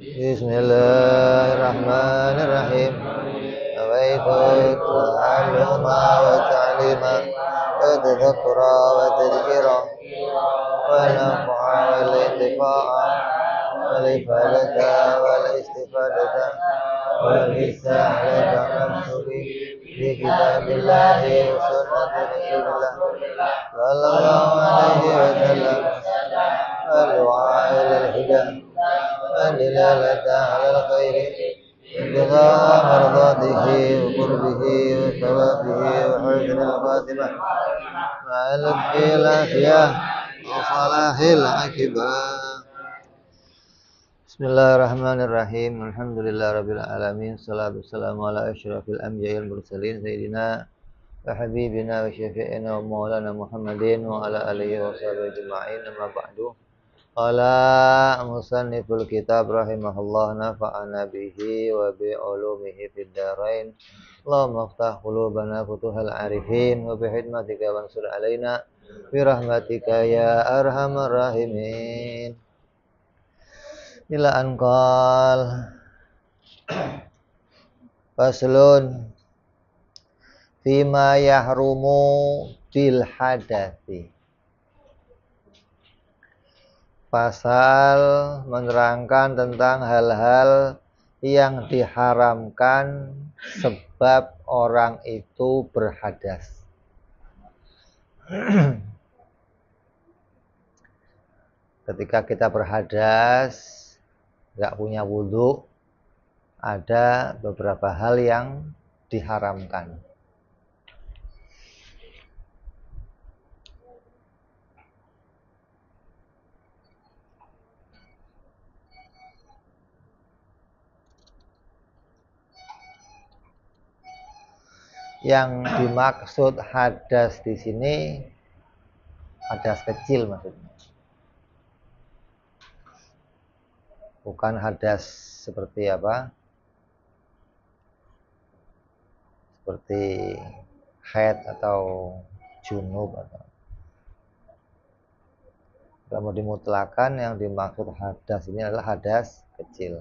Bismillahirrahmanirrahim. Nawaitu ta'alluma wa ta'lima wa tadhakkura wa tadhkira wa naf'a wal intifa'a wal ifadata wal istifadata wal isti'adata nafsuki fi kitabillahi wa sunnati rasulillah sallallahu alaihi wa sallam wa du'a ilal hidayah ودلالة على الخير ابتغاء مرضاته وقربه وثوابه وحسن الخاتمة مع لطف العافية وصلاح العاقبة. Bismillahirrahmanirrahim. Alhamdulillahirabbil alamin. Shalatu wassalamu ala asyrafil anbiya'i wal mursalin sayyidina wa habibina wa syafi'ina wa maulana Muhammadin wa ala alihi wa sahbihi ajma'in. Amma ba'du. Qala musanniful kitab rahimahullah nafa'ana bihi wa bi ulumihi fid dharain. Allahumma iftah qulubana futuhal arifin wa bi hikmatika wansur alaina bi rahmatika ya arhamar rahimin. Ila anqal faslun fima yahrumu bil hadathi. Pasal menerangkan tentang hal-hal yang diharamkan sebab orang itu berhadas. Ketika kita berhadas, nggak punya wudhu, ada beberapa hal yang diharamkan. Yang dimaksud hadas di sini hadas kecil maksudnya. Bukan hadas seperti apa? Seperti haid atau junub atau. Kalau dimutlakan yang dimaksud hadas ini adalah hadas kecil.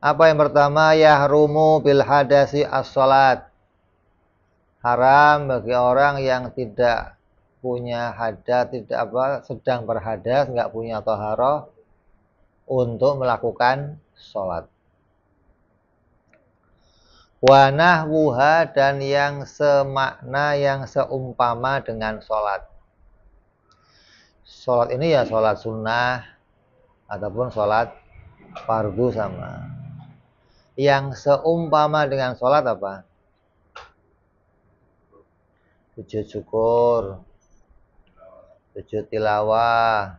Apa yang pertama? Yahrumu bil hadasi as-salat. Haram bagi orang yang tidak punya hadas, sedang berhadas, nggak punya thaharah untuk melakukan sholat. Wa nahwuha, dan yang semakna, yang seumpama dengan sholat. Sholat ini ya sholat sunnah ataupun sholat fardu sama. Yang seumpama dengan sholat apa? Sujud syukur, sujud tilawah,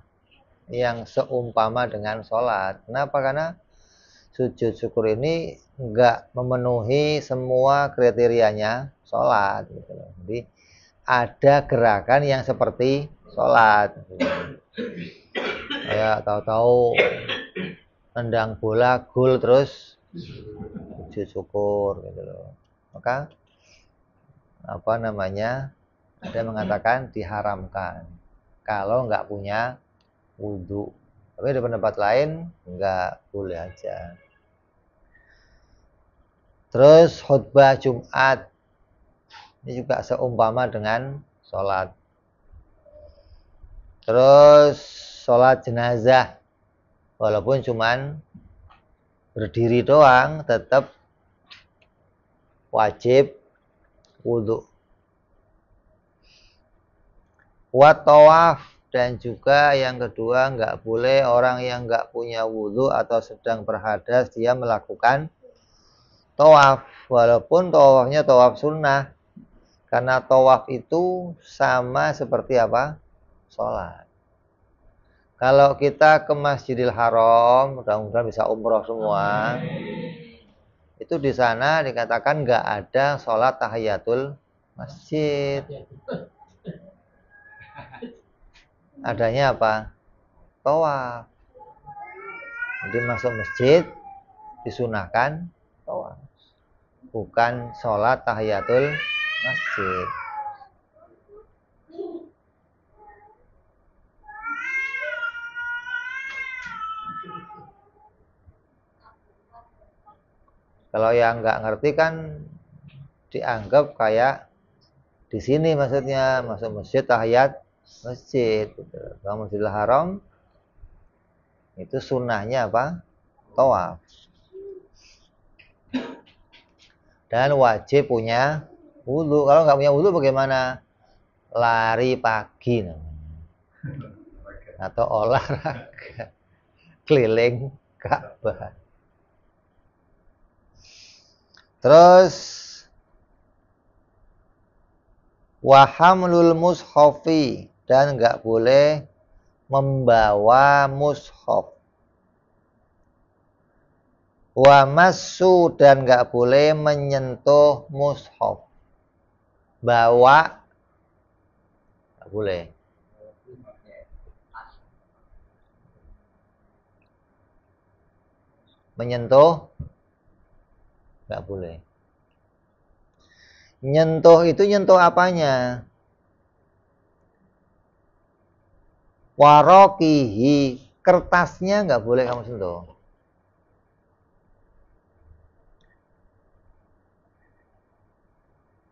yang seumpama dengan sholat. Kenapa? Karena sujud syukur ini enggak memenuhi semua kriterianya sholat. Jadi ada gerakan yang seperti sholat. Kayak tahu-tahu nendang bola gol terus sujud syukur gitu loh. Maka ada yang mengatakan diharamkan kalau nggak punya wudhu. Tapi di pendapat lain nggak boleh aja. Terus khutbah Jumat ini juga seumpama dengan sholat. Terus sholat jenazah walaupun cuman berdiri doang tetap wajib wudhu. Wa tawaf, dan juga yang kedua nggak boleh orang yang nggak punya wudhu atau sedang berhadas dia melakukan tawaf, walaupun tawafnya tawaf sunnah, karena tawaf itu sama seperti apa? Sholat. Kalau kita ke Masjidil Haram, mudah-mudahan bisa umroh semua, itu di sana dikatakan nggak ada sholat tahiyatul masjid. Adanya apa? Tawaf. Jadi masuk masjid disunahkan tawaf, bukan sholat tahiyatul masjid. Kalau yang nggak ngerti kan dianggap kayak di sini maksudnya masuk masjid tahiyat masjid. Gitu. Kalau Masjidil Haram itu sunnahnya apa? Tawaf. Dan wajib punya wudhu. Kalau nggak punya wudhu bagaimana? Lari pagi namanya. Atau olahraga keliling Ka'bah. Terus wahamlul mushafi, dan nggak boleh membawa mushaf. Wa massu, dan nggak boleh menyentuh mushaf. Bawa nggak boleh. Menyentuh nggak boleh. Nyentuh itu nyentuh apanya? Warokihi, kertasnya nggak boleh kamu sentuh.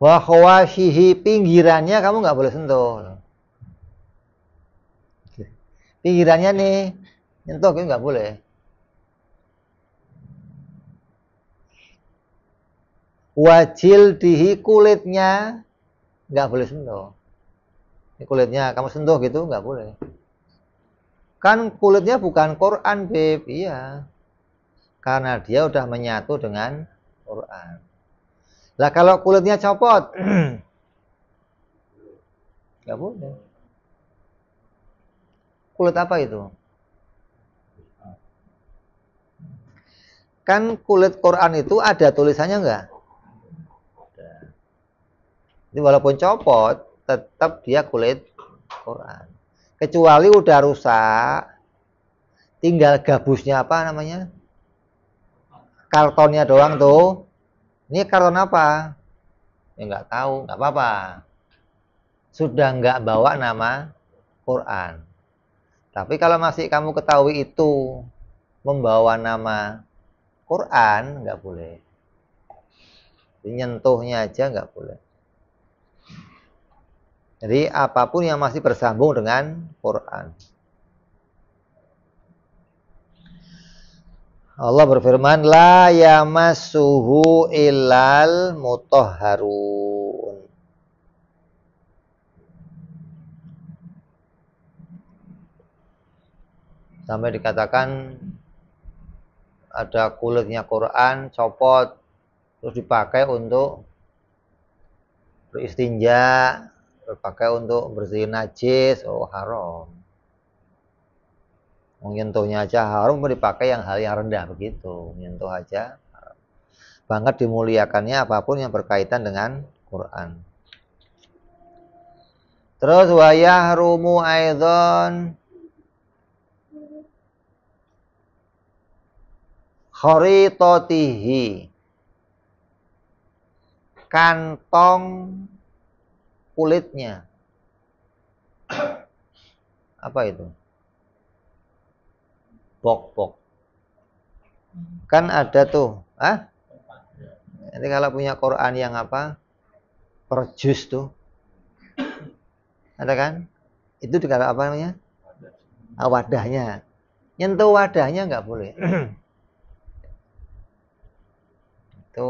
Wahwashihi, pinggirannya kamu nggak boleh sentuh. Pinggirannya nih, nyentuh itu nggak boleh. Wajil dihi, kulitnya nggak boleh sentuh. Ini kulitnya kamu sentuh gitu nggak boleh. Kan kulitnya bukan Quran, Beb. Iya. Karena dia udah menyatu dengan Quran. Lah kalau kulitnya copot, nggak boleh. Kulit apa itu? Kan kulit Quran itu ada tulisannya nggak? Jadi walaupun copot, tetap dia kulit Quran. Kecuali udah rusak, tinggal gabusnya apa namanya? Kartonnya doang tuh. Ini karton apa? Ya nggak tahu, nggak apa-apa. Sudah nggak bawa nama Quran. Tapi kalau masih kamu ketahui itu membawa nama Quran, nggak boleh. Nyentuhnya aja nggak boleh. Jadi apapun yang masih bersambung dengan Quran. Allah berfirman, la yamassuhu illal mutahharun. Sampai dikatakan ada kulitnya Quran copot terus dipakai untuk beristinja, dipakai untuk bersihin najis, oh haram. Menyentuhnya aja haram, mau dipakai yang hal yang rendah begitu, menyentuh aja. Banget dimuliakannya apapun yang berkaitan dengan Quran. Terus wayah rumu aidon kharitotihi, kantong kulitnya. Apa itu? Bok-bok. Kan ada tuh. Nanti kalau punya Quran yang apa? Perjus tuh. Ada kan? Itu dikata apa namanya? Wadahnya. Nyentuh wadahnya nggak boleh. Itu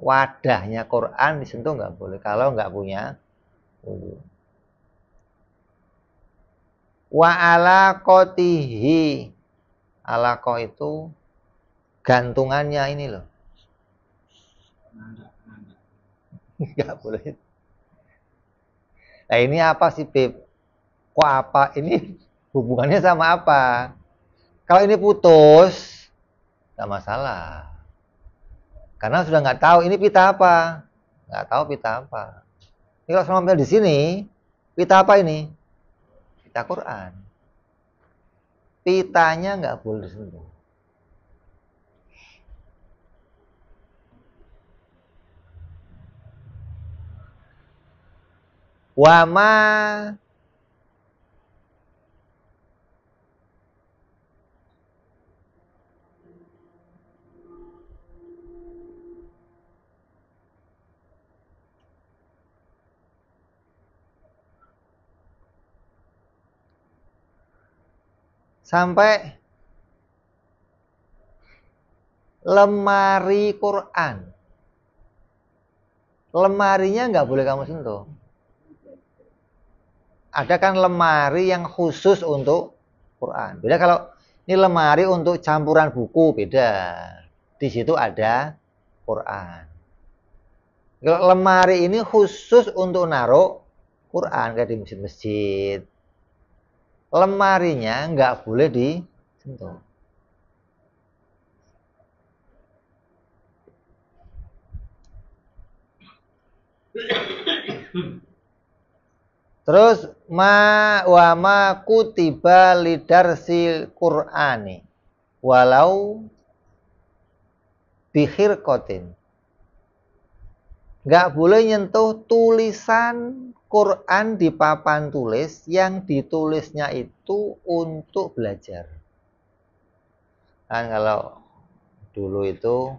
wadahnya Quran disentuh nggak boleh kalau nggak punya wudu. Wa alaqatihi, alaqah itu gantungannya ini loh. Nggak boleh. Nah ini apa sih Beb? Kok apa? Ini hubungannya sama apa? Kalau ini putus, nggak masalah. Karena sudah nggak tahu ini pita apa. Nggak tahu pita apa. Ini kalau sampai di sini, pita apa ini? Pita Quran. Pitanya nggak boleh disentuh. Wama sampai lemari Quran. Lemarinya nggak boleh kamu sentuh. Ada kan lemari yang khusus untuk Quran. Beda kalau ini lemari untuk campuran buku, beda. Di situ ada Quran. Kalau lemari ini khusus untuk naruh Quran, kayak di masjid-masjid. Lemarinya nggak boleh disentuh. Terus ma kutiba lidarsil Qur'ani walau bihirqatin. Nggak boleh nyentuh tulisan Quran di papan tulis yang ditulisnya itu untuk belajar. Kan kalau dulu itu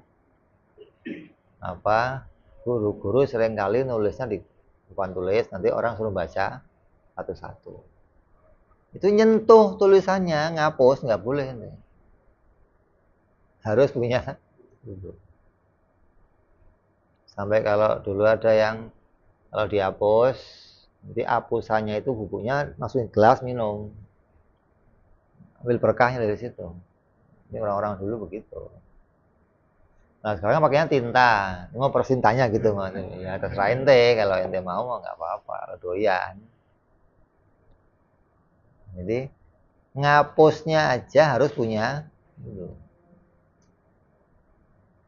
guru-guru seringkali nulisnya di papan tulis, nanti orang suruh baca satu-satu. Itu nyentuh tulisannya, ngapus nggak boleh nih. Harus punya dulu. Sampai kalau dulu ada yang kalau dihapus, nanti hapusannya itu bukunya masukin gelas minum, ambil berkahnya dari situ. Ini orang-orang dulu begitu. Nah sekarang pakainya tinta, mau persintanya gitu mah. Ya terserah ente, kalau ente mau nggak apa-apa, doyan. Jadi ngapusnya aja harus punya dulu.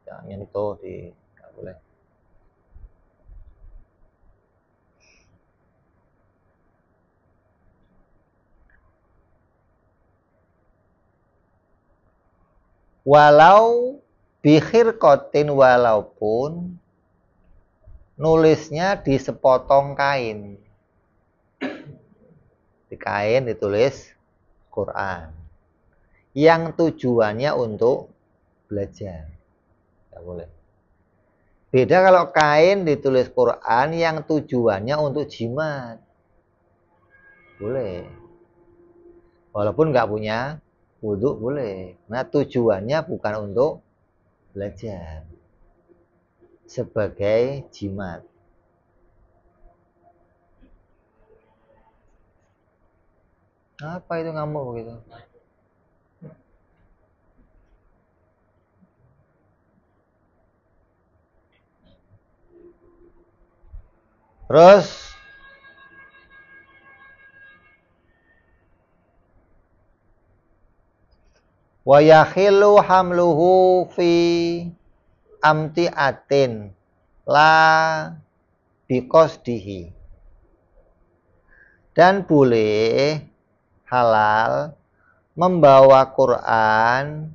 Jangan nyentuh nggak boleh. Walau bihirqatin, walaupun nulisnya di sepotong kain. Di kain ditulis Quran. Yang tujuannya untuk belajar. Nggak boleh. Beda kalau kain ditulis Quran yang tujuannya untuk jimat. Boleh. Walaupun nggak punya wudhu boleh. Nah tujuannya bukan untuk belajar. Sebagai jimat. Apa itu ngamuk begitu? Terus wa yakhilu hamluhu fi amtiatin la biqasdihi. Dan boleh halal membawa Quran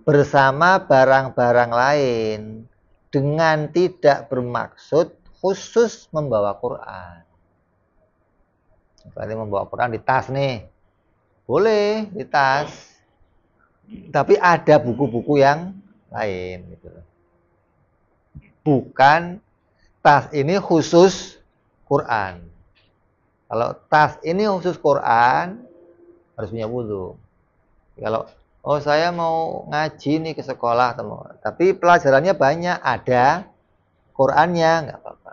bersama barang-barang lain dengan tidak bermaksud khusus membawa Quran. Berarti membawa Quran di tas nih. Boleh di tas. Tapi ada buku-buku yang lain gitu. Bukan tas ini khusus Quran. Kalau tas ini khusus Quran harus punya wudhu. Kalau saya mau ngaji nih ke sekolah, tapi pelajarannya banyak, ada Qurannya, nggak apa-apa.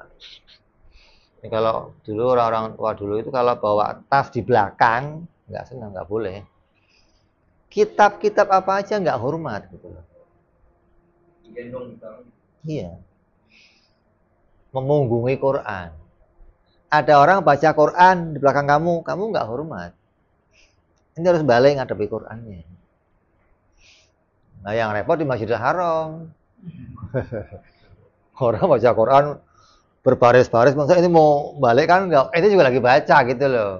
Ini kalau dulu orang-orang tua dulu itu kalau bawa tas di belakang nggak senang, nggak boleh. Kitab-kitab apa aja nggak hormat gitu loh. Iya. Memunggungi Quran. Ada orang baca Quran di belakang kamu nggak hormat. Ini harus balik ngadepi Qurannya. Nah yang repot di Masjidil Haram. Orang baca Quran berbaris-baris, maksudnya ini mau balik kan nggak? Ini juga lagi baca gitu loh.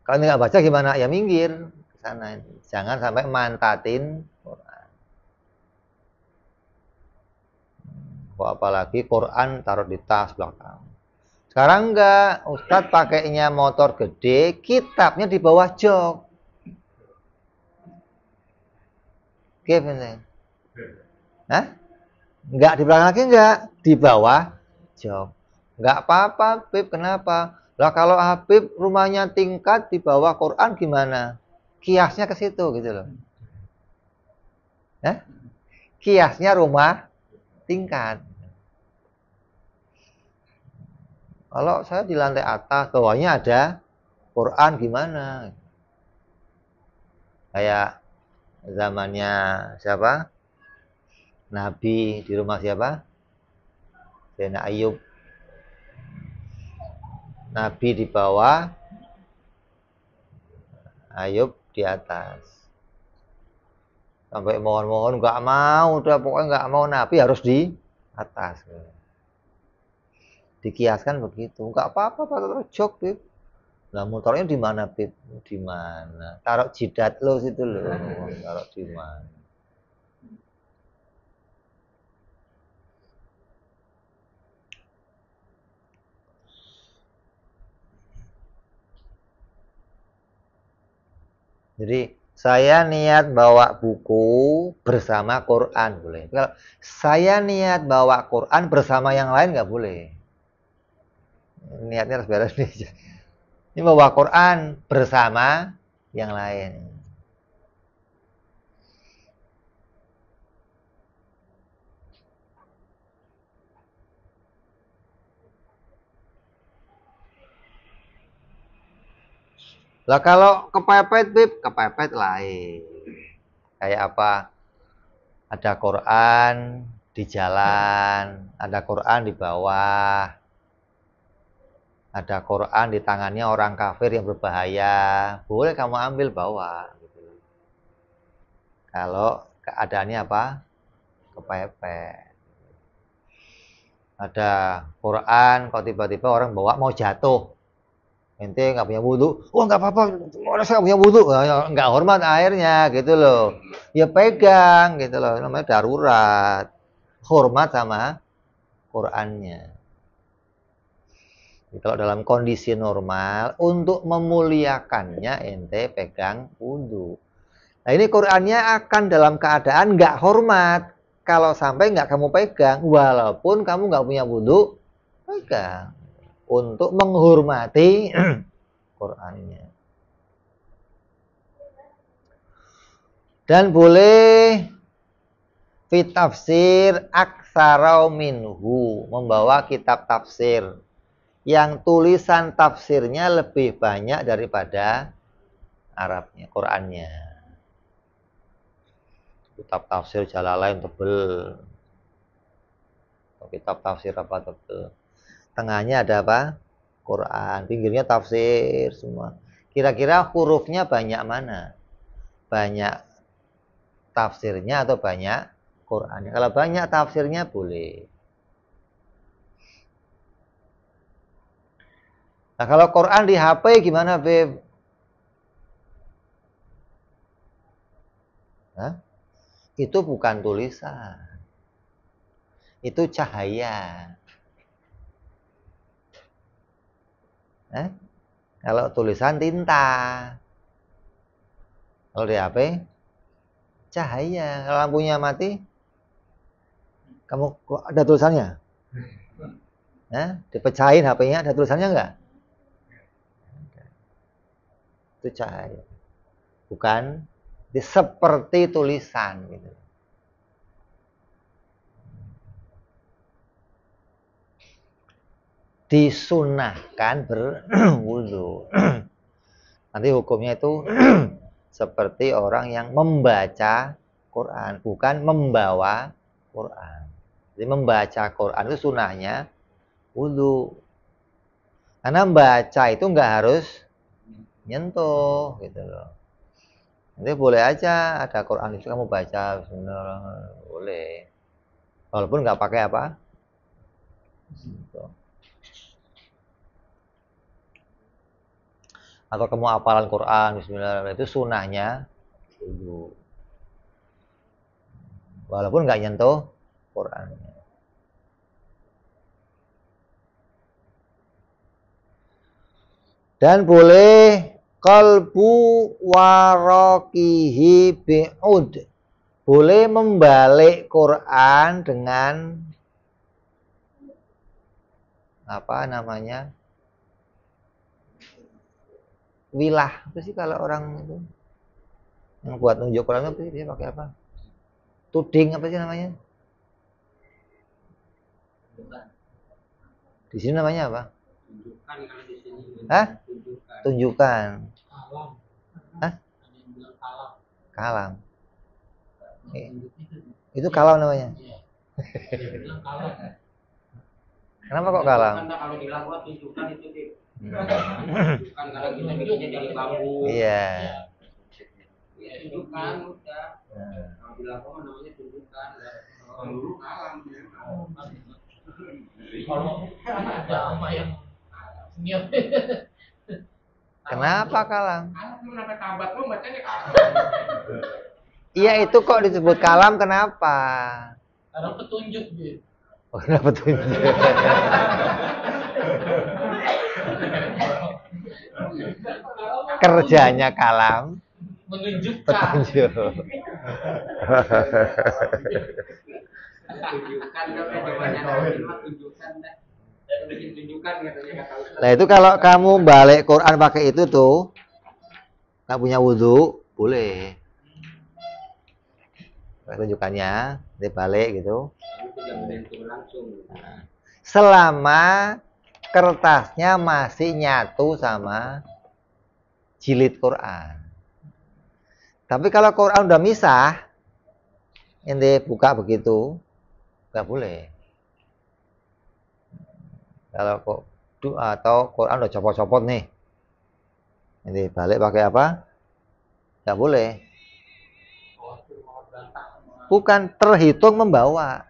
Kalau nggak baca gimana? Ya minggir ke sana. Jangan sampai mantatin Quran. Apalagi Quran taruh di tas belakang. Sekarang enggak, Ustadz pakainya motor gede, kitabnya di bawah jok. Gimana? Hah? Enggak di belakang lagi, enggak di bawah jok. Enggak apa-apa, Beb, kenapa? Lah kalau Habib rumahnya tingkat di bawah Quran gimana? Kiasnya ke situ gitu loh. Kiasnya rumah tingkat. Kalau saya di lantai atas, bawahnya ada Quran gimana? Kayak zamannya siapa? Nabi di rumah siapa? Sayyidina Ayub. Nabi di bawah, Ayub di atas. Sampai mohon-mohon nggak mau, udah pokoknya nggak mau Nabi harus di atas. Dikiaskan begitu, nggak apa-apa pakai jok, Bib. Nah, motornya di mana, Bib? Di mana? Taruh jidat lo situ lo. Taruh di mana? Jadi saya niat bawa buku bersama Quran boleh. Kalau saya niat bawa Quran bersama yang lain nggak boleh. Niatnya harus beres nih. Ini bawa Quran bersama yang lain. Lah kalau kepepet, Bib, kepepet lain. Kayak apa? Ada Quran di jalan, ada Quran di bawah, ada Quran di tangannya orang kafir yang berbahaya. Boleh kamu ambil bawa. Gitu. Kalau keadaannya apa? Kepepet. Ada Quran, kalau tiba-tiba orang bawa mau jatuh. Ente nggak punya wudhu, oh nggak apa-apa, orang saya punya wudhu, nggak hormat airnya gitu loh. Ya pegang gitu loh, namanya darurat. Hormat sama Qurannya. Jadi, kalau dalam kondisi normal, untuk memuliakannya ente pegang wudhu. Nah ini Qurannya akan dalam keadaan nggak hormat. Kalau sampai nggak kamu pegang, walaupun kamu nggak punya wudhu, pegang. Untuk menghormati Qurannya. Dan boleh fitafsir aksarau minhu, membawa kitab tafsir yang tulisan tafsirnya lebih banyak daripada Arabnya, Qurannya. Kitab tafsir Jalalain tebel, kitab tafsir apa tebel. Tengahnya ada apa? Quran, pinggirnya tafsir semua. Kira-kira hurufnya banyak mana? Banyak tafsirnya atau banyak Qurannya? Kalau banyak tafsirnya boleh. Nah kalau Quran di HP gimana, Beb? Hah? Itu bukan tulisan. Itu cahaya. Kalau tulisan tinta. Kalau di HP cahaya. Kalau lampunya mati, kamu ada tulisannya? Dipecahin HP-nya, ada tulisannya enggak? Itu cahaya. Bukan seperti tulisan gitu. Disunahkan berwudu. Nanti hukumnya itu seperti orang yang membaca Quran, bukan membawa Quran. Jadi membaca Quran itu sunahnya wudu. Karena membaca itu nggak harus nyentuh gitu loh. Nanti boleh aja ada Quran itu kamu baca, boleh. Walaupun nggak pakai apa? Atau kamu hafalan Quran, bismillah, itu sunahnya wudu. Walaupun nggak nyentuh Qurannya. Dan boleh qalbu warakihi bi'ud. Boleh membalik Quran dengan apa namanya? wilah. Apa sih kalau orang itu yang buat nunjuk Quran apa sih, dia pakai apa? Tuding apa sih namanya? Di sini namanya apa? Tunjukkan kalau di sini. Hah? Tunjukkan. Kalam. Hah? Ada yang bilang kalam. Kalam. Itu kalam namanya. Dia bilang kalam. Kenapa kok kalam? Karena kalau dilakukan tunjukkan itu sih. Tunjukkan kalau kita bikinnya dari bambu. Iya. Ya tunjukkan udah. Kalau dilakukan namanya tunjukkan. Kalau dulu kalam ya. Kalau sama yang senior. Kenapa kalam? Kalam lu namanya tabat lu bacanya kalam. Iya itu kok disebut kalam kenapa? Karena petunjuk gitu. Oh, kenapa petunjuk? Kerjanya kalam Menunjukkan. petunjuk. Tunjukkan tunjukkan katanya kata Ustaz. Nah itu kalau kamu balik Quran pakai itu tuh nggak punya wudhu boleh. Tunjukannya dibalik gitu. Itu jangan menyentuh langsung. Selama kertasnya masih nyatu sama jilid Quran. Tapi kalau Quran udah misah, ente buka begitu, nggak boleh. Kalau kok atau Quran udah copot-copot nih, ente balik pakai apa? Nggak boleh. Bukan terhitung membawa.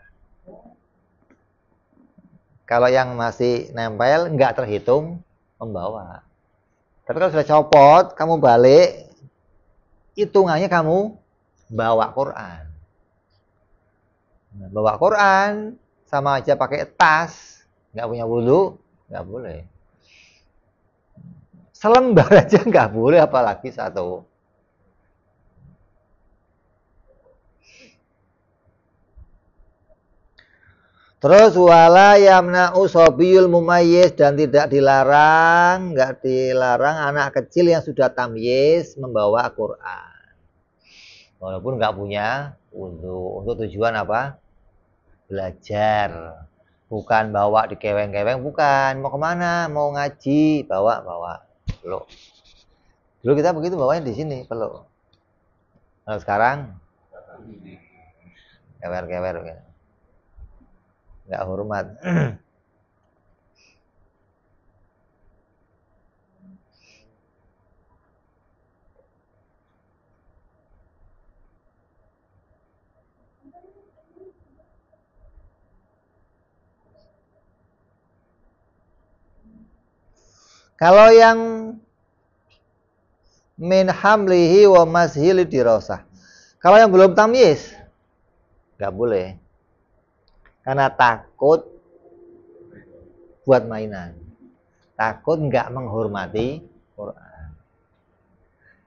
Kalau yang masih nempel nggak terhitung membawa. Tapi kalau sudah copot, kamu balik, hitungannya kamu bawa Quran. Nah, bawa Quran sama aja pakai tas, nggak punya wudhu, nggak boleh. Selembar aja nggak boleh, apalagi satu. Terus wala yamna'u sobiyul mumayyiz, dan tidak dilarang, nggak dilarang anak kecil yang sudah tamyiz membawa Quran. Walaupun nggak punya wudhu. Untuk tujuan apa? Belajar. Bukan bawa di keweng-keweng, bukan. Mau kemana? Mau ngaji, bawa. Peluk. Dulu kita begitu bawanya di sini, peluk. Kalau sekarang kewer-kewer gitu. Nggak hormat. Kalau yang min hamlihi wa mashili dirasah. Kalau yang belum tamyiz nggak boleh. Karena takut buat mainan. Takut nggak menghormati Quran.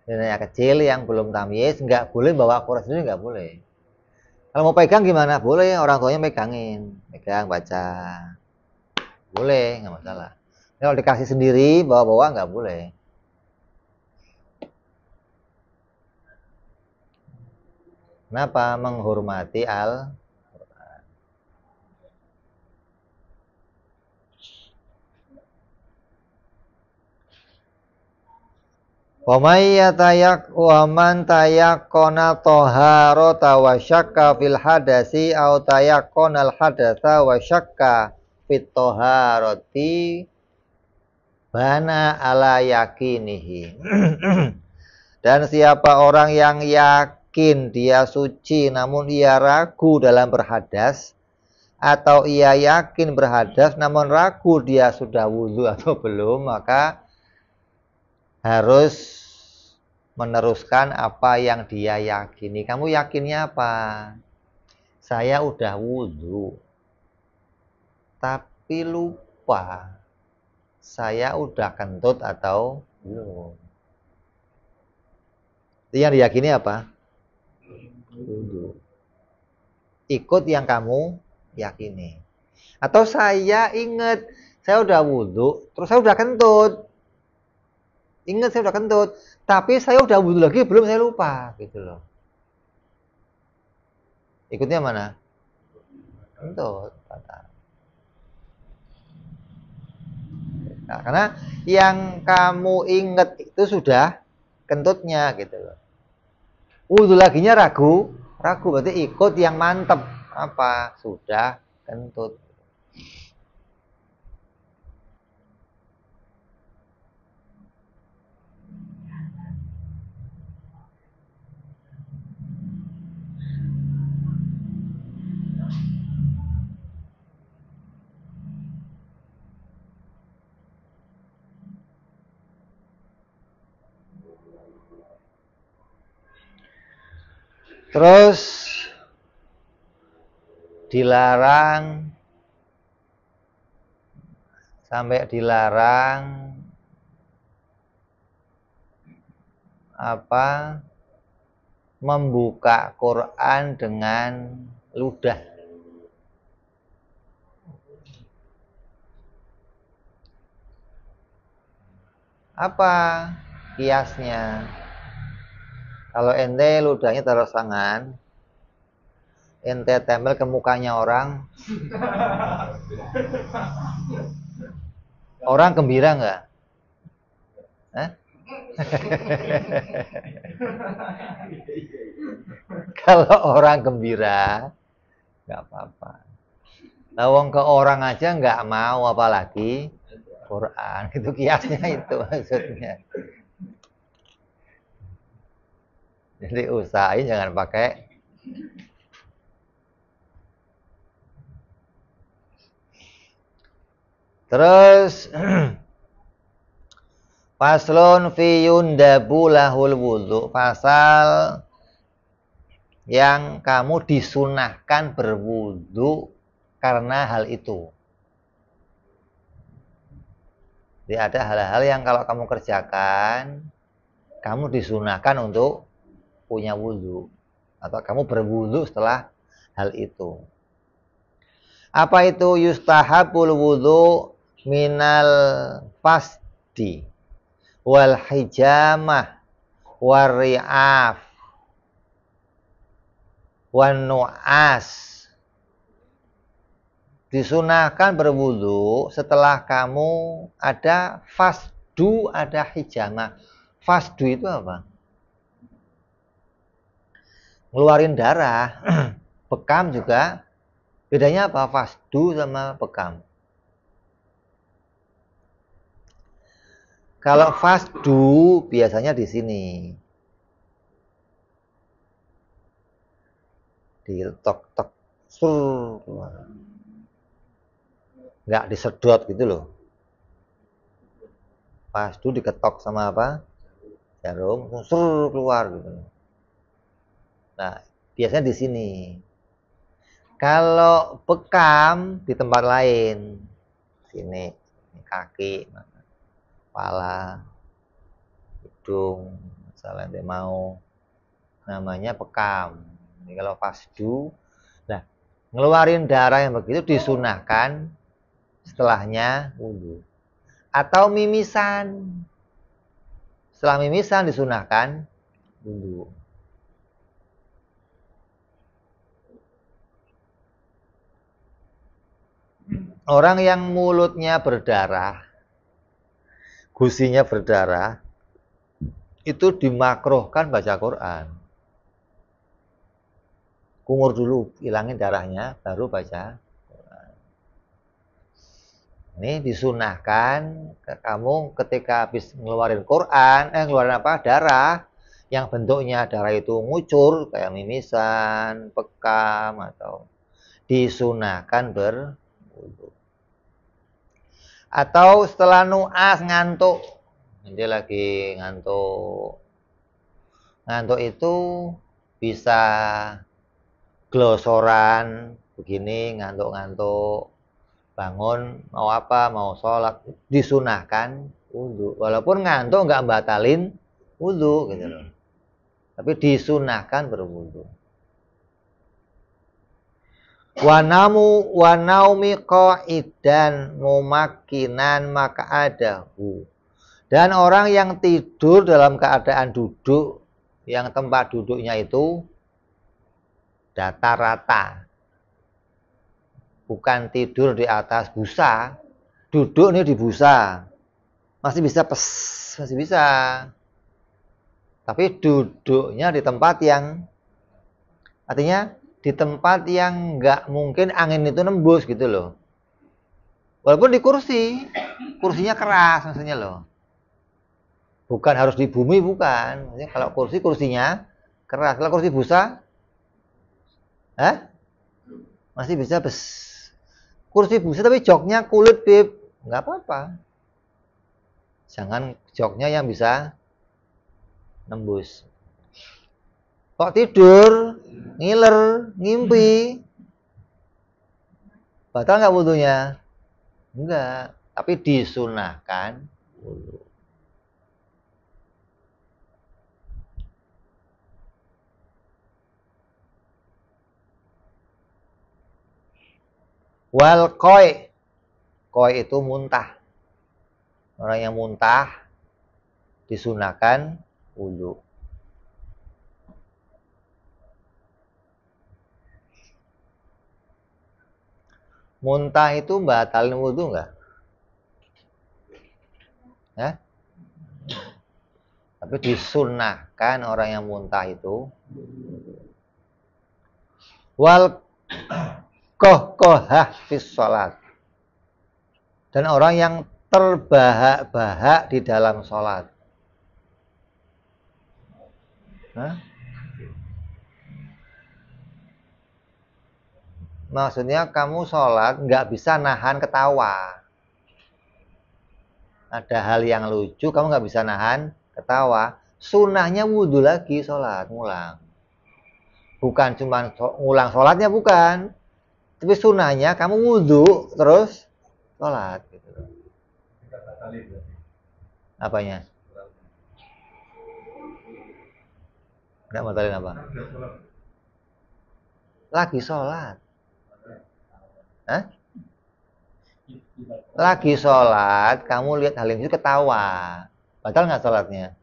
Dan yang kecil yang belum tamyiz nggak boleh bawa Quran sendiri, nggak boleh. Kalau mau pegang gimana? Boleh, orang tuanya megangin. Pegang, baca. Boleh, nggak masalah. Kalau dikasih sendiri, bawa-bawa nggak boleh. Kenapa? Menghormati Al-Quran. Waman tayakkona toharota wa syakka fil hadasi au tayakkona al hadasa wa syakka fit toharoti bana ala yakinihi. Dan siapa orang yang yakin dia suci namun ia ragu dalam berhadas, atau ia yakin berhadas namun ragu dia sudah wudhu atau belum, maka harus meneruskan apa yang dia yakini. Kamu yakinnya apa? Saya udah wudhu, tapi lupa saya udah kentut atau belum. Yang diyakini apa? Wudhu. Ikut yang kamu yakini. Atau saya ingat, saya udah wudhu, terus saya udah kentut. Ingat saya udah kentut, tapi saya udah wudhu lagi belum, saya lupa gitu loh. Ikutnya mana? Kentut. Nah, karena yang kamu ingat itu sudah kentutnya gitu loh. Wudhu laginya ragu, ragu berarti ikut yang mantep. Apa? Sudah kentut. Terus dilarang, sampai dilarang apa? Membuka Quran dengan ludah. Apa kiasnya? Kalau ente ludahnya taruh tangan, ente tempel ke mukanya orang, orang gembira nggak? Kalau orang gembira, nggak apa-apa. Lawang ke orang aja nggak mau, apalagi Quran. Itu kiasnya itu maksudnya. Jadi usahain jangan pakai. Terus faslun fi yundabu lahul wudu, pasal yang kamu disunahkan berwudu karena hal itu. Jadi ada hal-hal yang kalau kamu kerjakan, kamu disunahkan untuk punya wudu, atau kamu berwudu setelah hal itu. Apa itu? Yustahabul wudu minal fasdi wal hijamah wari'af wan nu'as. Disunahkan berwudu setelah kamu ada fasdu, ada hijamah. Fasdu itu apa? Ngeluarin darah. Bekam juga. Bedanya apa fasdu sama bekam? Kalau fasdu biasanya di sini. Ditok-tok. Nggak disedot gitu loh. Fasdu diketok sama apa? Jarum, keluar gitu. Nah, biasanya di sini. Kalau bekam di tempat lain, sini, kaki, kepala, hidung, misalnya dia mau, namanya bekam. Ini kalau fasdu, nah ngeluarin darah yang begitu disunahkan setelahnya wudu. Atau mimisan, setelah mimisan disunahkan wudu. Orang yang mulutnya berdarah, gusinya berdarah, itu dimakruhkan baca Quran. Kumur dulu, hilangin darahnya, baru baca Quran. Ini disunahkan kamu ketika habis ngeluarin Quran, ngeluarin apa? Darah, yang bentuknya darah itu ngucur, kayak mimisan, bekam, atau disunahkan berwudu. Atau setelah nuas ngantuk, dia lagi ngantuk. Ngantuk itu bisa glosoran begini, ngantuk-ngantuk, bangun mau apa, mau sholat, disunahkan wudu. Walaupun ngantuk nggak batalin wudu gitu loh, tapi disunahkan berwudu. Wanaumi qa'idan mumakkinan maka adahu, Dan orang yang tidur dalam keadaan duduk, yang tempat duduknya itu datar rata. Bukan tidur di atas busa, duduk nih di busa. Masih bisa masih bisa. Tapi duduknya di tempat yang, artinya di tempat yang nggak mungkin angin itu nembus gitu loh. Walaupun di kursi, kursinya keras maksudnya loh. Bukan harus di bumi, bukan. Maksudnya kalau kursinya keras. Kalau kursi busa, masih bisa kursi busa tapi joknya kulit, Bib. Nggak apa-apa. Jangan joknya yang bisa nembus. Kok tidur, ngiler, ngimpi, batal nggak wudunya? Enggak, tapi disunahkan wudu. Wal koi itu muntah. Orang yang muntah disunahkan wudu. Muntah itu batalin wudu enggak? Ya? Tapi disunahkan orang yang muntah itu. Wal kohkohah fis sholat. Dan orang yang terbahak-bahak di dalam sholat. Maksudnya kamu sholat nggak bisa nahan ketawa. Ada hal yang lucu, kamu nggak bisa nahan ketawa. Sunahnya wudhu lagi sholat, ngulang. Bukan cuma ngulang sholatnya, bukan. Tapi sunahnya kamu wudhu terus sholat. Gitu. Apanya? Nggak batalin apa? Lagi sholat. Lagi sholat, kamu lihat hal yang itu ketawa. Batal nggak sholatnya?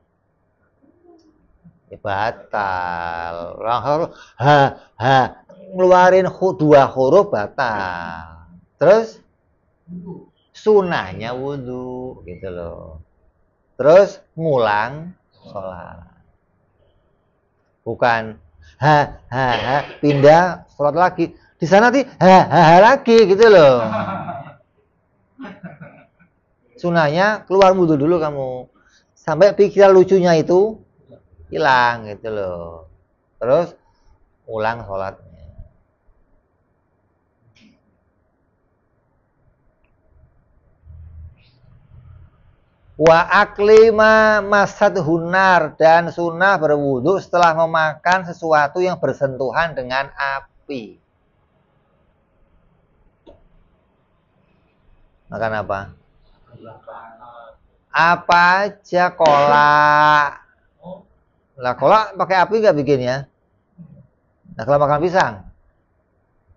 Ya batal. Ngeluarin 2 huruf batal. Terus sunahnya wudhu gitu loh. Terus ngulang sholat. Bukan pindah sholat lagi. Di sana nanti lagi gitu loh. Sunahnya keluar wudhu dulu kamu. Sampai pikiran lucunya itu hilang gitu loh. Terus ulang sholatnya. Wa aklima masad hunar, dan sunnah berwudhu setelah memakan sesuatu yang bersentuhan dengan api. Makan apa? Apa aja, kolak. Lah kolak pakai api nggak bikinnya? Nah kalau makan pisang?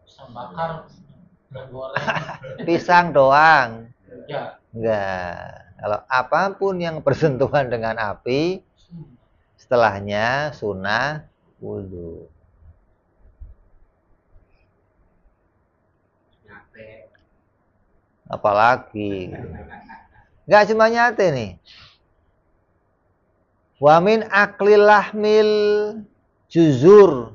Pisang bakar, goreng. Pisang doang? Enggak. Kalau apapun yang bersentuhan dengan api, setelahnya sunnah wudhu. Apalagi nggak cuma nyate nih. Wamin aklil lahmil juzur,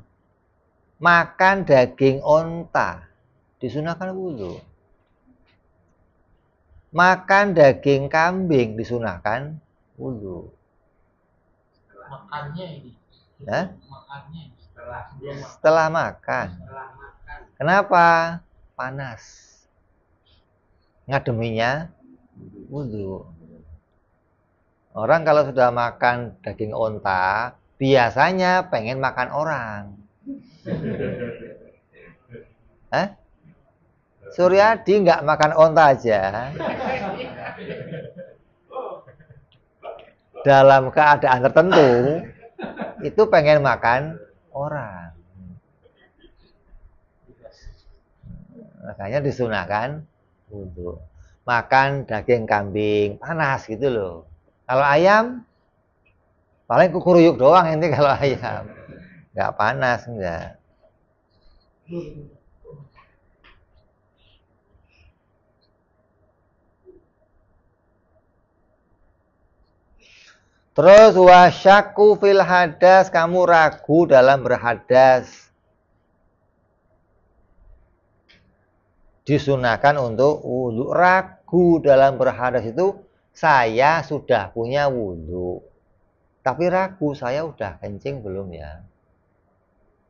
makan daging onta disunahkan wudhu. Makan daging kambing disunahkan wudhu. Makannya ini. Makannya setelah makan. Kenapa? Panas. Ngademinya wudhu. Orang kalau sudah makan daging onta, biasanya pengen makan orang. Suryadi nggak makan onta aja. Dalam keadaan tertentu, itu pengen makan orang. Makanya disunahkan wudhu. Makan daging kambing panas gitu loh. Kalau ayam paling kukuruyuk doang ente kalau ayam. Enggak panas enggak. Terus wasyaku fil hadas, kamu ragu dalam berhadas. Disunahkan untuk wudhu. Ragu dalam berhadas itu saya sudah punya wudhu, tapi ragu saya udah kencing belum ya.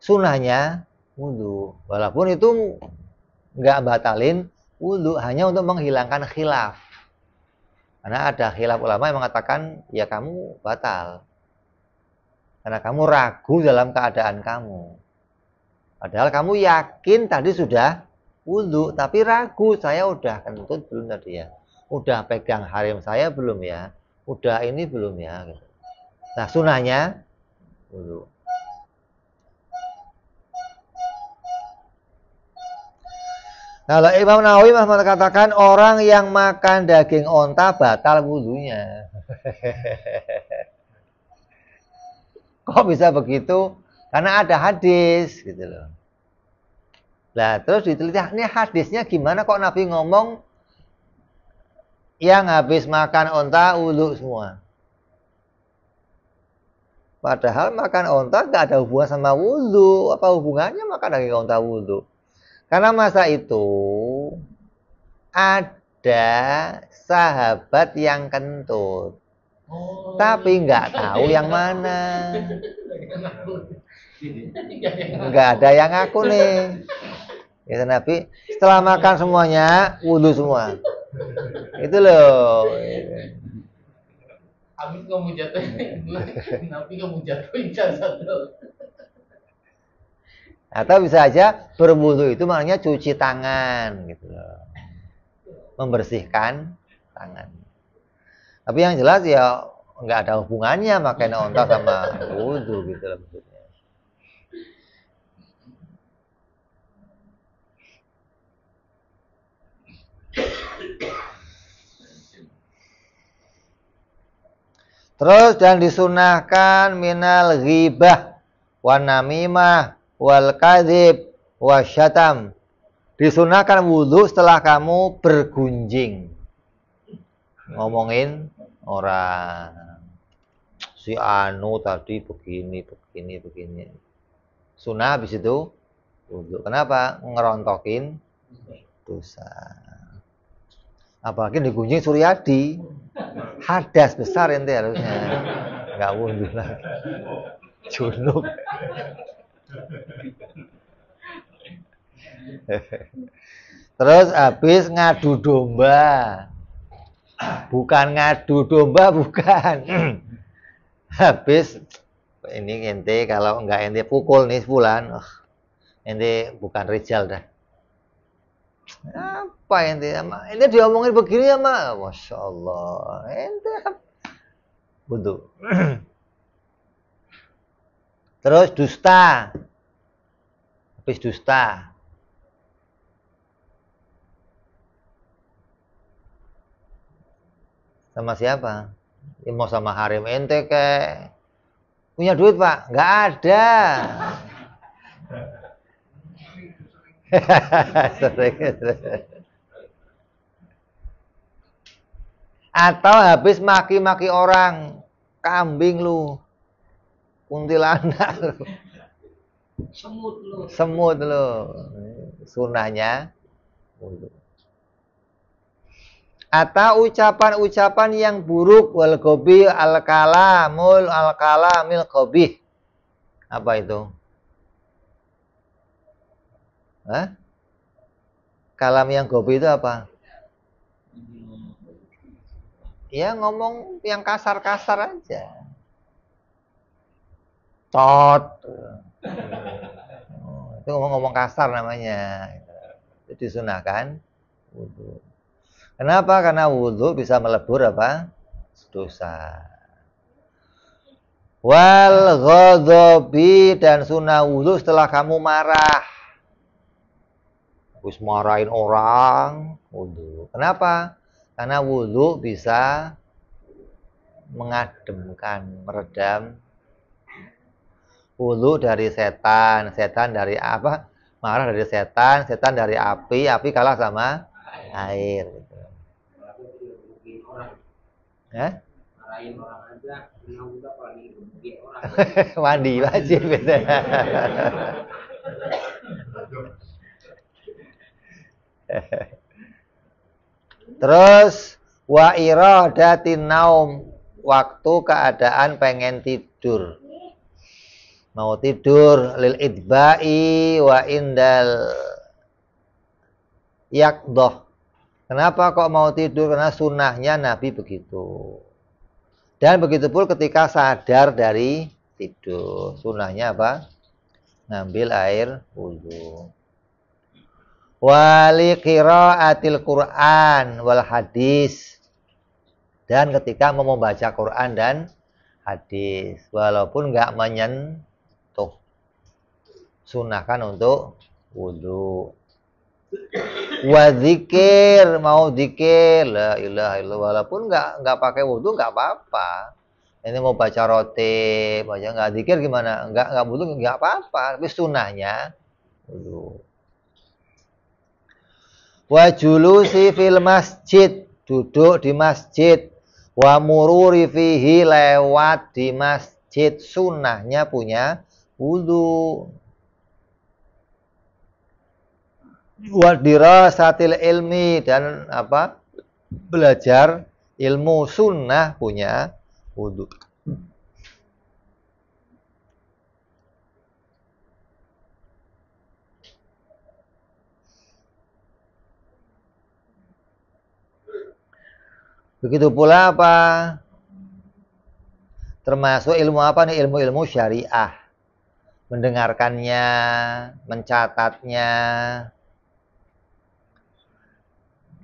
Sunahnya wudhu, walaupun itu nggak batalin wudhu, hanya untuk menghilangkan khilaf. Karena ada khilaf ulama yang mengatakan ya kamu batal karena kamu ragu dalam keadaan kamu. Padahal kamu yakin tadi sudah wudhu, tapi ragu saya udah kentut belum tadi ya, udah pegang harim saya belum ya, udah ini belum ya. Nah sunahnya wudhu. Kalau Imam Nawawi mengatakan orang yang makan daging onta batal wudhunya. Kok bisa begitu? Karena ada hadis gitu loh. Nah terus diteliti, ini hadisnya gimana kok Nabi ngomong yang habis makan onta wudhu semua? Padahal makan onta gak ada hubungan sama wudhu. Apa hubungannya makan daging onta wudhu? Karena masa itu ada sahabat yang kentut, tapi nggak tahu yang mana. Nggak ada yang ngaku nih. Ya Nabi setelah makan semuanya wudhu semua. Itu loh. Habis kamu jatuhin, Nabi kamu jatuhin satu. Atau bisa aja berwudu itu maknanya cuci tangan gitu loh. Membersihkan tangan. Tapi yang jelas ya nggak ada hubungannya makan onta sama wudu gitu loh maksudnya. Terus dan disunahkan minal ghibah wan namimah wal kadzib wasyatam. Disunahkan wudhu setelah kamu bergunjing, ngomongin orang, si anu tadi begini. Sunnah habis itu wudhu. Kenapa? Ngerontokin dosa. Apalagi digunjing Suryadi, hadas besar ente harusnya, nggak wudhu lagi, junub. Terus habis ngadu domba, bukan ngadu domba, bukan. Habis ini ente kalau enggak ente pukul nih sebulan, ente bukan rijal dah. Apa ente diomongin begini ya mak, masya Allah, ente butuh. Terus dusta, habis dusta. Sama siapa? Ya, mau sama harim ente kek. Punya duit pak? Nggak ada. Atau habis maki-maki orang, kambing lu, kuntilanak lu, semut lu. Sunahnya atau ucapan-ucapan yang buruk, wal gobi al kalamil gobih. Apa itu? Hah? Kalam yang gobi itu apa? Ya ngomong yang kasar-kasar aja. Tot. Itu ngomong-ngomong kasar namanya. Itu disunahkan wudhu. Kenapa? Karena wudhu bisa melebur apa? Dosa. Wal ghadhabi, dan sunnah wudhu setelah kamu marah. Habis marahin orang, wudhu. Kenapa? Karena wudhu bisa mengademkan, meredam wudu dari setan, setan dari apa? Marah dari setan, setan dari api kalah sama air. Gitu. Ya? Marahin orang aja, kenal udah apalagi gebukin orang. Mandi wajib gitu. Terus wa iradatin naum, waktu keadaan pengen tidur. Mau tidur lil idba'i wa indal yakdoh. Kenapa kok mau tidur? Karena sunnahnya Nabi begitu. Dan begitu pun ketika sadar dari tidur. Sunnahnya apa? Ngambil air wudu. Wali qiraatil Qur'an wal hadis. Dan ketika mau membaca Quran dan hadis. Walaupun nggak menyentuh. Sunnahkan untuk wudu. Wa zikir, mau zikir la ilaha illallah, walaupun nggak pakai wudu nggak apa-apa. Ini mau baca roti, baca nggak zikir gimana? Nggak wudu nggak apa-apa. Tapi sunnahnya wudu. Wa julusi fil masjid, duduk di masjid. Wa mururi fihi, lewat di masjid, sunnahnya punya wudu. Wa dirasatil ilmi, dan apa? Belajar ilmu, sunnah punya wudu. Begitu pula apa? Termasuk ilmu apa nih? Ilmu-ilmu syariah. Mendengarkannya, mencatatnya,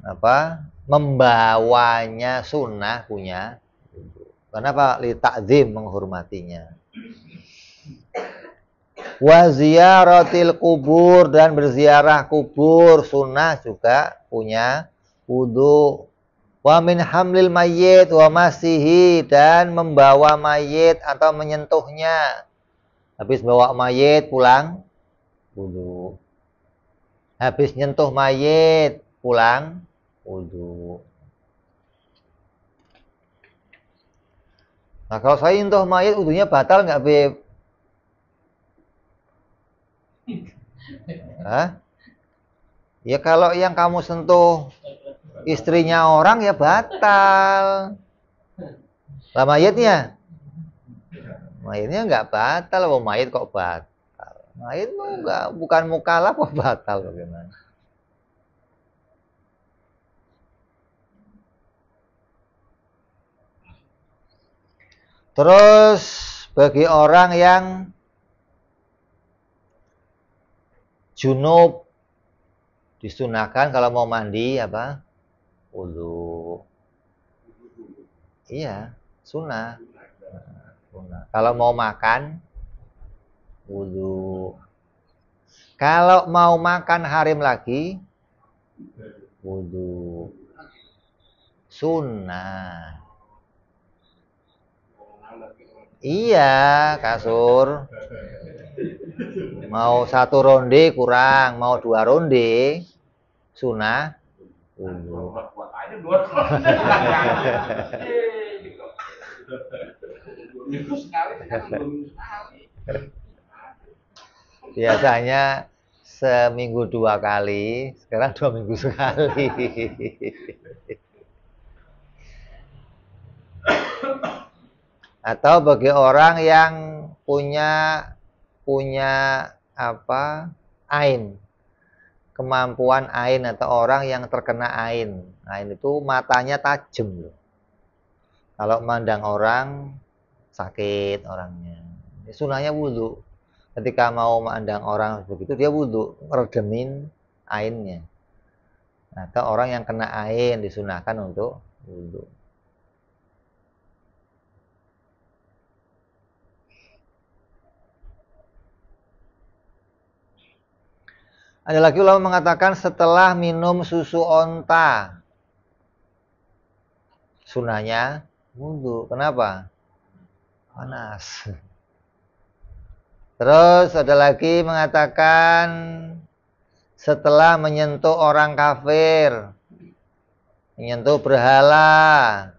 apa? Membawanya, sunnah punya wudu. Kenapa? Li ta'zim, menghormatinya. Wa ziyaratil kubur, dan berziarah kubur, sunnah juga punya wudu. Wa min hamlil mayyit wa masihi, dan membawa mayit atau menyentuhnya. Habis bawa mayit pulang wudu. Habis nyentuh mayit pulang wudu. Nah, kalau saya nyentuh mayit wudunya batal nggak, Beb? Hah? Ya kalau yang kamu sentuh istrinya orang ya batal. Lah mayitnya? Mayitnya nggak batal. Oh, mayit kok batal? Mayit enggak, bukan mukallaf kok batal bagaimana? Terus bagi orang yang junub, disunahkan kalau mau mandi apa? Wudu. Iya, sunnah. Sunnah. Kalau mau makan wudu. Kalau mau makan harim lagi wudu. Sunnah. Iya, kasur. Mau satu ronde kurang, mau 2 ronde, sunnah wudu. Biasanya seminggu 2 kali, sekarang 2 minggu sekali. Atau bagi orang yang punya apa? Ain. Kemampuan ain, atau orang yang terkena ain. Ain itu matanya tajam loh. Kalau mandang orang sakit orangnya. Sunahnya wudu. Ketika mau mandang orang begitu dia wudu, ngeredemin ainnya. Atau orang yang kena ain disunahkan untuk wudu. Ada lagi ulama mengatakan setelah minum susu onta, sunahnya Wudu. Kenapa? Panas. Terus ada lagi mengatakan setelah menyentuh orang kafir, menyentuh berhala,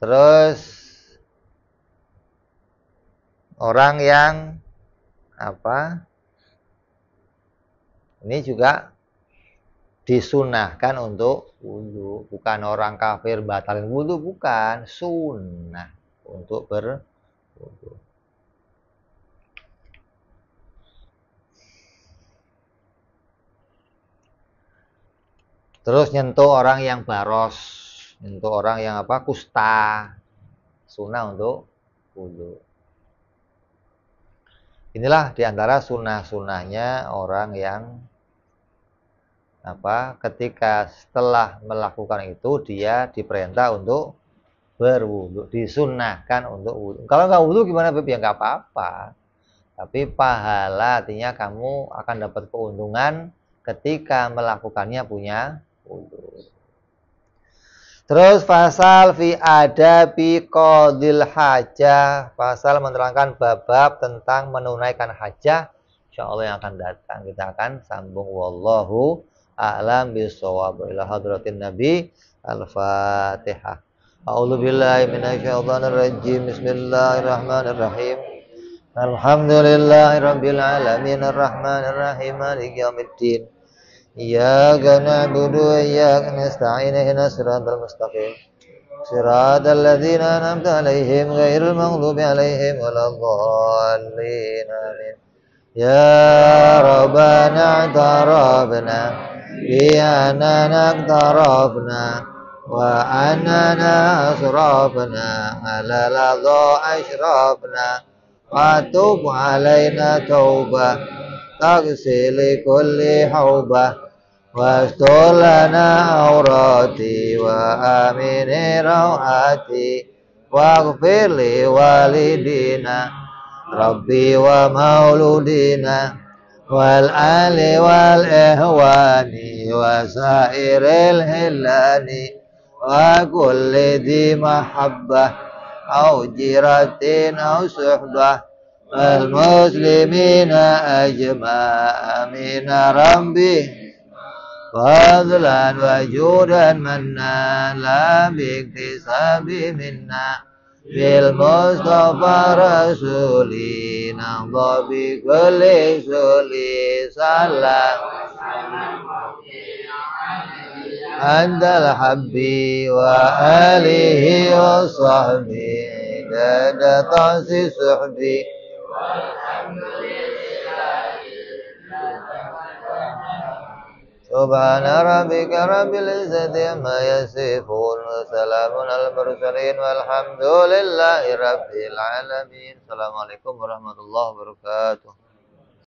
terus orang yang apa? Ini juga disunahkan untuk wudu. Bukan orang kafir batalin wudu, bukan. Sunnah untuk berwudu. Terus nyentuh orang yang baros, nyentuh orang yang apa? Kusta. Sunnah untuk wudu. Inilah diantara sunnah-sunnahnya orang yang apa? Ketika setelah melakukan itu dia diperintah untuk berwudu, disunnahkan untuk wudu. Kalau nggak wudu gimana, Beb? Ya nggak apa-apa. Tapi pahala artinya kamu akan dapat keuntungan ketika melakukannya punya wudu. Terus pasal fi adabi qadil hajah, pasal menerangkan bab tentang menunaikan hajah. Insyaallah yang akan datang kita akan sambung, wallahu a'lam bishawab. Ila hadratin nabi, al-fatihah. A'udzu billahi minasyaitonir rajim. Bismillahirrahmanirrahim. Alhamdulillahirabbil alamin arrahmanir rahim maliki yaumiddin. Iyyaka na'budu wa iyyaka nasta'in ihdinas siratal mustaqim. Siratal ladzina an'amta 'alaihim ghairil maghdubi 'alaihim waladdallin. Amin. Ya Rabbana i'tarafna bi annana i'tarafna wa annana asrafna 'ala ladha ashrafna wa tub 'alaina taubah taghsil kulli haubah wastur lana aurati wa amini rawati waghfir li walidina rabbi wa mauludina wal ali wal ihwani wa sairil hillani wa kulli dhi mahabbah au jiratin au suhbah wal muslimina ajma'a min rabbi fadlan wa judan manna la biktisabi minna bil mustafa rasulina dhabi kulli suli salam andal habbi wa alihi wa sahbihi dada tasi suhbi Subhana rabbika rabbil izzati amma yasifun wa salamun al mursalin walhamdulillahi rabbil alamin. Assalamualaikum warahmatullahi wabarakatuh.